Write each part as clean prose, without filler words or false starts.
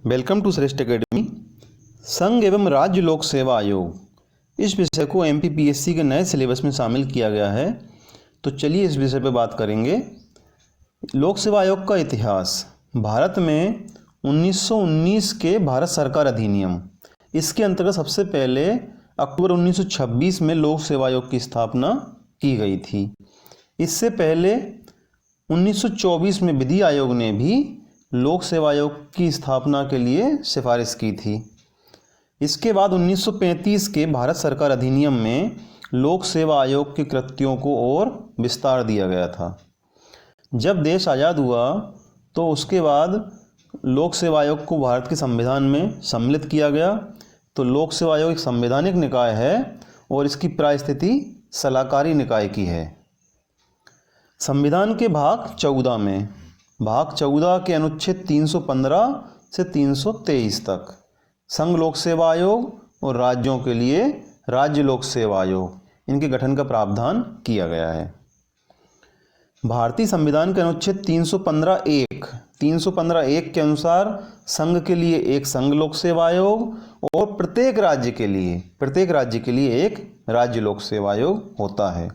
Welcome to श्रेष्ठ academy. संघ एवं राज्य लोक सेवा आयोग, इस विषय को एमपीपीएससी के नए सिलेबस में शामिल किया गया है। तो चलिए इस विषय पर बात करेंगे। लोक सेवा आयोग का इतिहास। भारत में 1919 के भारत सरकार अधिनियम, इसके अंतर्गत सबसे पहले अक्टूबर 1926 में लोक सेवा आयोग की स्थापना की गई थी। इससे पहले 1924 में विधि आयोग ने भी लोक सेवा आयोग की स्थापना के लिए सिफारिश की थी। इसके बाद 1935 के भारत सरकार अधिनियम में लोक सेवा आयोग के कृत्यों को और विस्तार दिया गया था। जब देश आज़ाद हुआ तो उसके बाद लोक सेवा आयोग को भारत के संविधान में सम्मिलित किया गया। तो लोक सेवा आयोग एक संवैधानिक निकाय है और इसकी प्रायस्थिति सलाहकारी निकाय की है। संविधान के भाग 14 में भाग 14 के अनुच्छेद 315 से 323 तक संघ लोक सेवा आयोग और राज्यों के लिए राज्य लोक सेवा आयोग, इनके गठन का प्रावधान किया गया है। भारतीय संविधान के अनुच्छेद 315(1) के अनुसार संघ के लिए एक संघ लोक सेवा आयोग और प्रत्येक राज्य के लिए एक राज्य लोक सेवा आयोग होता है।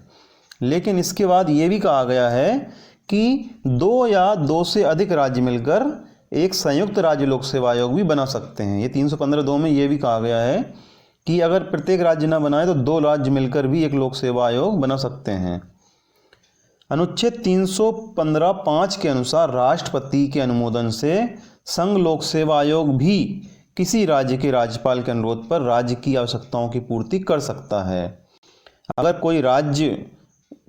लेकिन इसके बाद ये भी कहा गया है कि 2 या 2 से अधिक राज्य मिलकर एक संयुक्त राज्य लोक सेवा आयोग भी बना सकते हैं। ये 315(2) में ये भी कहा गया है कि अगर प्रत्येक राज्य ना बनाए तो 2 राज्य मिलकर भी एक लोक सेवा आयोग बना सकते हैं। अनुच्छेद 315(5) के अनुसार राष्ट्रपति के अनुमोदन से संघ लोक सेवा आयोग भी किसी राज्य के राज्यपाल के अनुरोध पर राज्य की आवश्यकताओं की पूर्ति कर सकता है। अगर कोई राज्य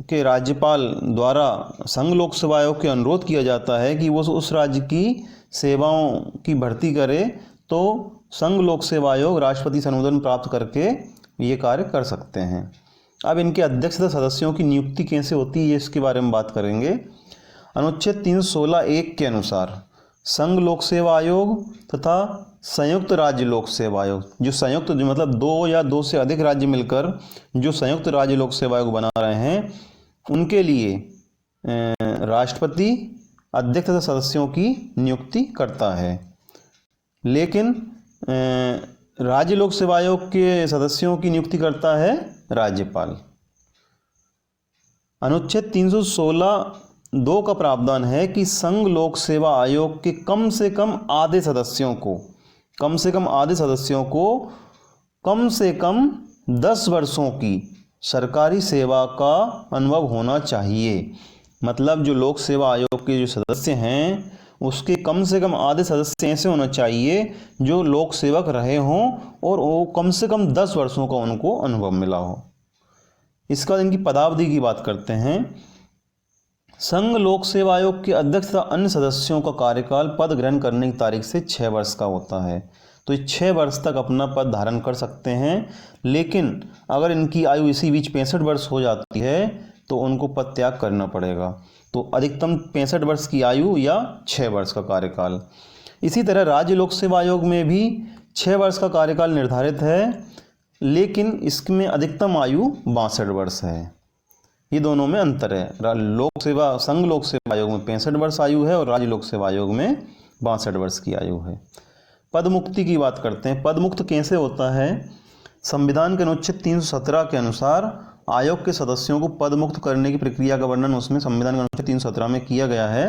के राज्यपाल द्वारा संघ लोक सेवा आयोग के अनुरोध किया जाता है कि वो उस राज्य की सेवाओं की भर्ती करे, तो संघ लोक सेवा आयोग राष्ट्रपति से अनुमोदन प्राप्त करके ये कार्य कर सकते हैं। अब इनके अध्यक्ष तथा सदस्यों की नियुक्ति कैसे होती है, इसके बारे में बात करेंगे। अनुच्छेद 316(1) के अनुसार संघ लोक सेवा आयोग तथा संयुक्त राज्य लोक सेवा आयोग, जो मतलब 2 या 2 से अधिक राज्य मिलकर जो संयुक्त राज्य लोक सेवा आयोग बना रहे हैं, उनके लिए राष्ट्रपति अध्यक्ष तथा सदस्यों की नियुक्ति करता है। लेकिन राज्य लोक सेवा आयोग के सदस्यों की नियुक्ति करता है राज्यपाल। अनुच्छेद 316(2) का प्रावधान है कि संघ लोक सेवा आयोग के कम से कम आधे सदस्यों को कम से कम 10 वर्षों की सरकारी सेवा का अनुभव होना चाहिए। मतलब जो लोक सेवा आयोग के जो सदस्य हैं उसके कम से कम आधे सदस्य ऐसे होना चाहिए जो लोक सेवक रहे हों और वो कम से कम 10 वर्षों का उनको अनुभव मिला हो। इसके बाद इनकी पदावधि की बात करते हैं। संघ लोक सेवा आयोग के अध्यक्ष तथा अन्य सदस्यों का कार्यकाल पद ग्रहण करने की तारीख से 6 वर्ष का होता है। तो ये 6 वर्ष तक अपना पद धारण कर सकते हैं। लेकिन अगर इनकी आयु इसी बीच 65 वर्ष हो जाती है तो उनको पद त्याग करना पड़ेगा। तो अधिकतम 65 वर्ष की आयु या 6 वर्ष का कार्यकाल। इसी तरह राज्य लोक सेवा आयोग में भी 6 वर्ष का कार्यकाल निर्धारित है, लेकिन इसमें अधिकतम आयु 62 वर्ष है। ये दोनों में अंतर है। संघ लोक सेवा आयोग में 65 वर्ष आयु है और राज्य लोक सेवा आयोग में 62 वर्ष की आयु है। पद मुक्ति की बात करते हैं। पद मुक्त कैसे होता है? संविधान के अनुच्छेद 317 के अनुसार आयोग के सदस्यों को पद मुक्त करने की प्रक्रिया का वर्णन उसमें संविधान के अनुच्छेद 317 में किया गया है।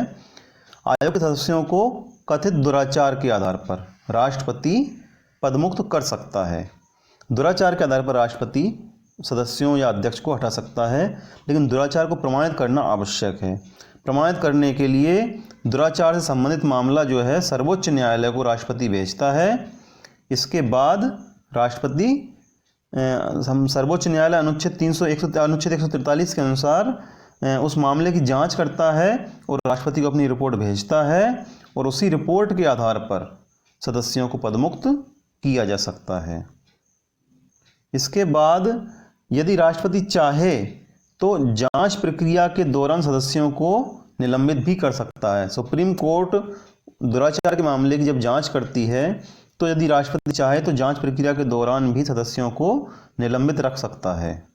आयोग के सदस्यों को कथित दुराचार के आधार पर राष्ट्रपति पद मुक्त कर सकता है। दुराचार के आधार पर राष्ट्रपति सदस्यों या अध्यक्ष को हटा सकता है, लेकिन दुराचार को प्रमाणित करना आवश्यक है। प्रमाणित करने के लिए दुराचार से संबंधित मामला जो है सर्वोच्च न्यायालय को राष्ट्रपति भेजता है। इसके बाद राष्ट्रपति सर्वोच्च न्यायालय अनुच्छेद 143 के अनुसार उस मामले की जांच करता है और राष्ट्रपति को अपनी रिपोर्ट भेजता है और उसी रिपोर्ट के आधार पर सदस्यों को पदमुक्त किया जा सकता है। इसके बाद यदि राष्ट्रपति चाहे तो जांच प्रक्रिया के दौरान सदस्यों को निलंबित भी कर सकता है। सुप्रीम कोर्ट दुराचार के मामले की जब जांच करती है तो यदि राष्ट्रपति चाहे तो जांच प्रक्रिया के दौरान भी सदस्यों को निलंबित रख सकता है।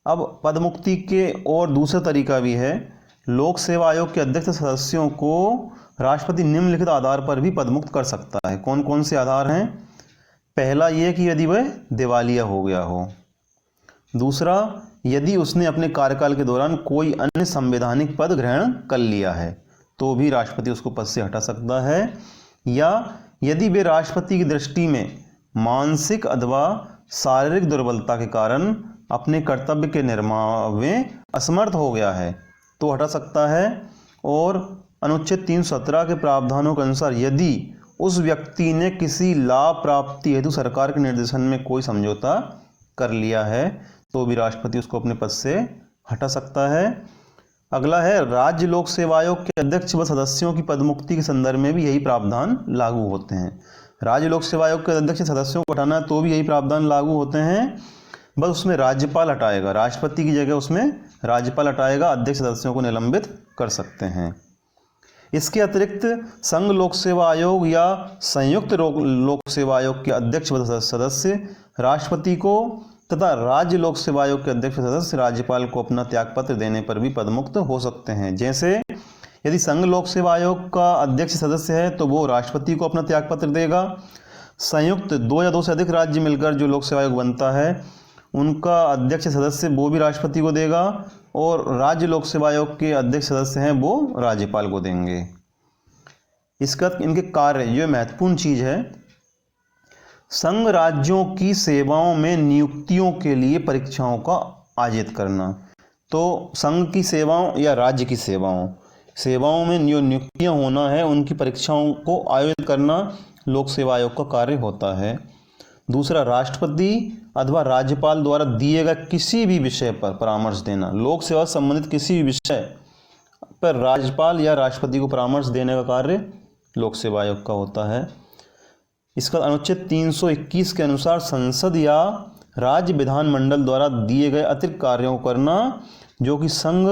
अब पदमुक्ति के और दूसरा तरीका भी है। लोक सेवा आयोग के अध्यक्ष सदस्यों को राष्ट्रपति निम्नलिखित आधार पर भी पदमुक्त कर सकता है। कौन कौन से आधार हैं? पहला ये कि यदि वह दिवालिया हो गया हो। दूसरा, यदि उसने अपने कार्यकाल के दौरान कोई अन्य संवैधानिक पद ग्रहण कर लिया है तो भी राष्ट्रपति उसको पद से हटा सकता है। या यदि वे राष्ट्रपति की दृष्टि में मानसिक अथवा शारीरिक दुर्बलता के कारण अपने कर्तव्य के निर्वाह में असमर्थ हो गया है तो हटा सकता है। और अनुच्छेद 317 के प्रावधानों के अनुसार यदि उस व्यक्ति ने किसी लाभ प्राप्ति हेतु सरकार के निर्देशन में कोई समझौता कर लिया है तो भी राष्ट्रपति उसको अपने पद से हटा सकता है। अगला है, राज्य लोक सेवा आयोग के अध्यक्ष व सदस्यों की पदमुक्ति के संदर्भ में भी यही प्रावधान लागू होते हैं। राज्य लोक सेवा आयोग के अध्यक्ष सदस्यों को हटाना तो भी यही प्रावधान लागू होते हैं, बस उसमें राज्यपाल हटाएगा, राष्ट्रपति की जगह उसमें राज्यपाल हटाएगा, अध्यक्ष सदस्यों को निलंबित कर सकते हैं। इसके अतिरिक्त संघ लोक सेवा आयोग या संयुक्त लोक सेवा आयोग के अध्यक्ष व सदस्य राष्ट्रपति को तथा राज्य लोक सेवा आयोग के अध्यक्ष सदस्य राज्यपाल को अपना त्यागपत्र देने पर भी पदमुक्त हो सकते हैं। जैसे यदि संघ लोक सेवा आयोग का अध्यक्ष सदस्य है तो वो राष्ट्रपति को अपना त्यागपत्र देगा। संयुक्त 2 या 2 से अधिक राज्य मिलकर जो लोक सेवा आयोग बनता है उनका अध्यक्ष सदस्य वो भी राष्ट्रपति को देगा और राज्य लोक सेवा आयोग के अध्यक्ष सदस्य हैं वो राज्यपाल को देंगे। इसका इनके कार्य, जो महत्वपूर्ण चीज़ है, संघ राज्यों की सेवाओं में नियुक्तियों के लिए परीक्षाओं का आयोजित करना। तो संघ की सेवाओं या राज्य की सेवाओं में जो नियुक्तियां होना है उनकी परीक्षाओं को आयोजित करना लोक सेवा आयोग का कार्य होता है। दूसरा, राष्ट्रपति अथवा राज्यपाल द्वारा दिए गए किसी भी विषय पर परामर्श देना। लोक सेवा से संबंधित किसी भी विषय पर राज्यपाल या राष्ट्रपति को परामर्श देने का कार्य लोक सेवा आयोग का होता है। इसका अनुच्छेद 321 के अनुसार संसद या राज्य विधानमंडल द्वारा दिए गए अतिरिक्त कार्यों को करना जो कि संघ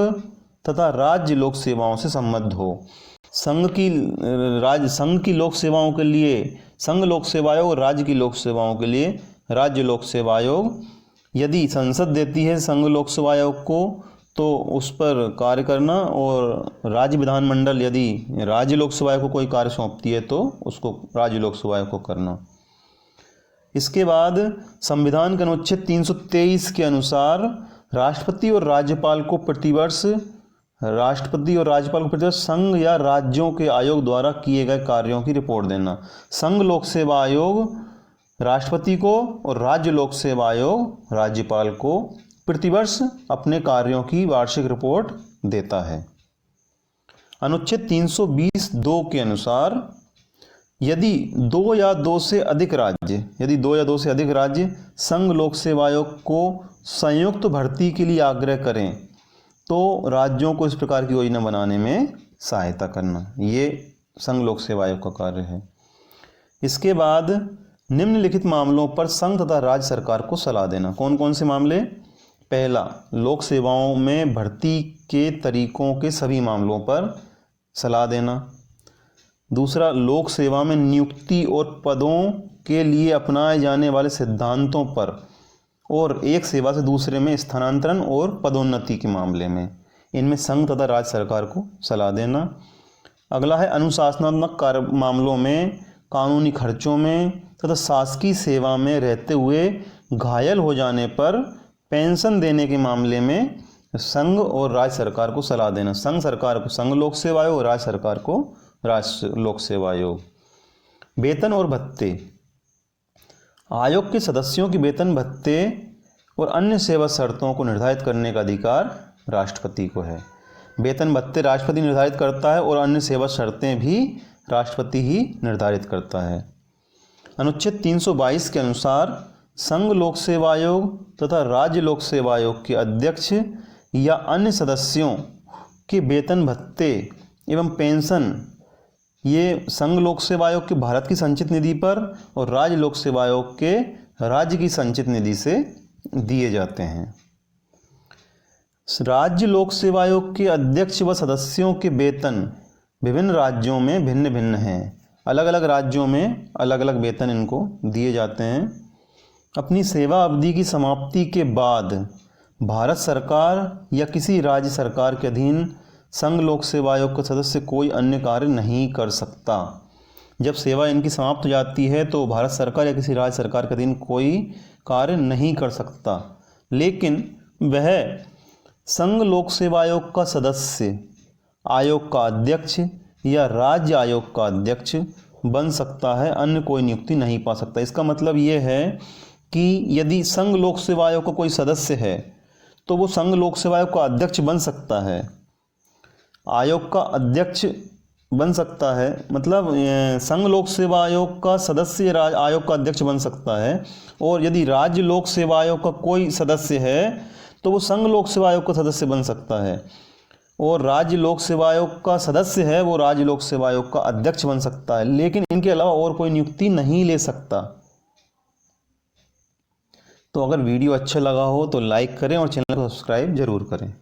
तथा राज्य लोक सेवाओं से संबद्ध हो। संघ की लोक सेवाओं के लिए संघ लोक सेवा आयोग और राज्य की लोक सेवाओं के लिए राज्य लोक सेवा आयोग, यदि संसद देती है संघ लोक सेवा आयोग को तो उस पर कार्य करना, और राज्य विधानमंडल यदि राज्य लोक सेवा आयोग को कोई कार्य सौंपती है तो उसको राज्य लोक सेवा आयोग को करना। इसके बाद संविधान के अनुच्छेद 323 के अनुसार राष्ट्रपति और राज्यपाल को प्रतिवर्ष संघ या राज्यों के आयोग द्वारा किए गए कार्यों की रिपोर्ट देना। संघ लोक सेवा आयोग राष्ट्रपति को और राज्य लोक सेवा आयोग राज्यपाल को प्रतिवर्ष अपने कार्यों की वार्षिक रिपोर्ट देता है। अनुच्छेद 320(2) के अनुसार यदि 2 या 2 से अधिक राज्य संघ लोक सेवा आयोग को संयुक्त भर्ती के लिए आग्रह करें तो राज्यों को इस प्रकार की योजना बनाने में सहायता करना, ये संघ लोक सेवा आयोग का कार्य है। इसके बाद निम्नलिखित मामलों पर संघ तथा राज्य सरकार को सलाह देना। कौन कौन से मामले? पहला, लोक सेवाओं में भर्ती के तरीकों के सभी मामलों पर सलाह देना। दूसरा, लोक सेवा में नियुक्ति और पदों के लिए अपनाए जाने वाले सिद्धांतों पर और एक सेवा से दूसरे में स्थानांतरण और पदोन्नति के मामले में इनमें संघ तथा राज्य सरकार को सलाह देना। अगला है, अनुशासनात्मक कार्य मामलों में, कानूनी खर्चों में तथा शासकीय सेवा में रहते हुए घायल हो जाने पर पेंशन देने के मामले में संघ और राज्य सरकार को सलाह देना। संघ सरकार को संघ लोक सेवा आयोग और राज्य सरकार को राज्य लोक सेवा आयोग। वेतन और भत्ते, आयोग के सदस्यों की वेतन भत्ते और अन्य सेवा शर्तों को निर्धारित करने का अधिकार राष्ट्रपति को है। वेतन भत्ते राष्ट्रपति निर्धारित करता है और अन्य सेवा शर्तें भी राष्ट्रपति ही निर्धारित करता है। अनुच्छेद 322 के अनुसार संघ लोक सेवा आयोग तथा राज्य लोक सेवा आयोग के अध्यक्ष या अन्य सदस्यों के वेतन भत्ते एवं पेंशन ये संघ लोक सेवा आयोग के भारत की संचित निधि पर और राज्य लोक सेवा आयोग के राज्य की संचित निधि से दिए जाते हैं। राज्य लोक सेवा आयोग के अध्यक्ष व सदस्यों के वेतन विभिन्न राज्यों में भिन्न भिन्न हैं। अलग अलग राज्यों में अलग अलग वेतन इनको दिए जाते हैं। अपनी सेवा अवधि की समाप्ति के बाद भारत सरकार या किसी राज्य सरकार के अधीन संघ लोक सेवा आयोग का सदस्य कोई अन्य कार्य नहीं कर सकता। जब सेवा इनकी समाप्त हो जाती है तो भारत सरकार या किसी राज्य सरकार के अधीन कोई कार्य नहीं कर सकता, लेकिन वह संघ लोक सेवा आयोग का सदस्य आयोग का अध्यक्ष या राज्य आयोग का अध्यक्ष बन सकता है, अन्य कोई नियुक्ति नहीं पा सकता। इसका मतलब ये है कि यदि संघ लोक सेवा आयोग का कोई सदस्य है तो वो संघ लोक सेवा आयोग का अध्यक्ष बन सकता है, आयोग का अध्यक्ष बन सकता है, मतलब संघ लोक सेवा आयोग का सदस्य आयोग का अध्यक्ष बन सकता है। और यदि राज्य लोक सेवा आयोग का कोई सदस्य है तो वो संघ लोक सेवा आयोग का सदस्य बन सकता है, और राज्य लोक सेवा आयोग का सदस्य है वो राज्य लोक सेवा आयोग का अध्यक्ष बन सकता है, लेकिन इनके अलावा और कोई नियुक्ति नहीं ले सकता। तो अगर वीडियो अच्छा लगा हो तो लाइक करें और चैनल को सब्सक्राइब जरूर करें।